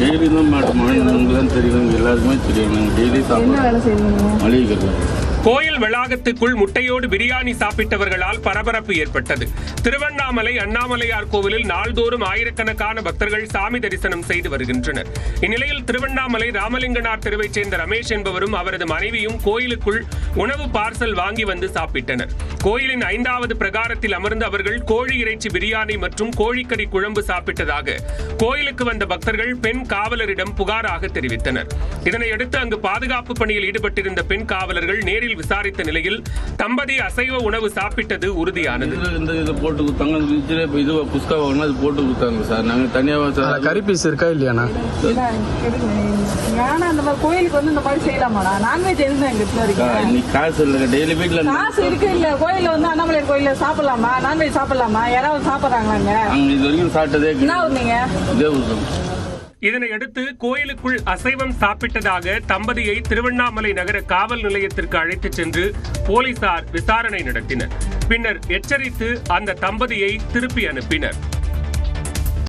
Daily தான் madam, மாநிலங்களும் தெரியும், எல்லாருக்குமே தெரியும். நாங்கள் டெய்லி சாப்பிடுவோம் மளிகை கடை. கோயில் வளாகத்துக்குள் முட்டையோடு பிரியாணி சாப்பிட்டவர்களால் பரபரப்பு ஏற்பட்டது. திருவண்ணாமலை அண்ணாமலையார் கோவிலில் நாள்தோறும் ஆயிரக்கணக்கான பக்தர்கள் சாமி தரிசனம் செய்து வருகின்றனர். இந்நிலையில் திருவண்ணாமலை ராமலிங்கனார் தெருவைச் சேர்ந்த ரமேஷ் என்பவரும் அவரது மனைவியும் கோயிலுக்குள் உணவு பார்சல் வாங்கி வந்து சாப்பிட்டனர். கோயிலின் 5வது பிரகாரத்தில் அமர்ந்து அவர்கள் கோழி இறைச்சி பிரியாணி மற்றும் கோழிக்கறி குழம்பு சாப்பிட்டதாக கோயிலுக்கு வந்த பக்தர்கள் பெண் காவலரிடம் புகாராக தெரிவித்தனர். இதனையடுத்து அங்கு பாதுகாப்பு பணியில் ஈடுபட்டிருந்த பெண் காவலர்கள் நேரில் விசாரித்த நிலையில் தம்பதி அசைவ உணவு சாப்பிட்டது உறுதியானது. போட்டு கொடுத்தாங்க, இது புஸ்கா வாங்கினா அது போட்டு கொடுத்தாங்க சார். நாங்கள் தனியாக கறி பீஸ் இருக்கா இல்லையாண்ணா? அந்த மாதிரி கோயிலுக்கு வந்து இந்த மாதிரி செய்யலாமாண்ணா? நான்வெஜ் எதுவும் இன்னைக்கு காசு இல்லை, டெய்லி வீட்டில் காசு இருக்கு இல்ல. கோயில வந்து அண்ணாமலை கோயில சாப்பிடலாமா? நான்வெஜ் சாப்பிடலாமா? யாராவது சாப்பிடுறாங்களாங்க? இது வரைக்கும் சாப்பிட்டதே என்ன ஊர்னீங்க? இதே ஊர். இதனையடுத்து கோயிலுக்குள் அசைவம் சாப்பிட்டதாக தம்பதியை திருவண்ணாமலை நகர காவல் நிலையத்திற்கு அழைத்துச் சென்று போலீசார் விசாரணை நடத்தினர். பின்னர் எச்சரித்து அந்த தம்பதியை திருப்பி அனுப்பினர்.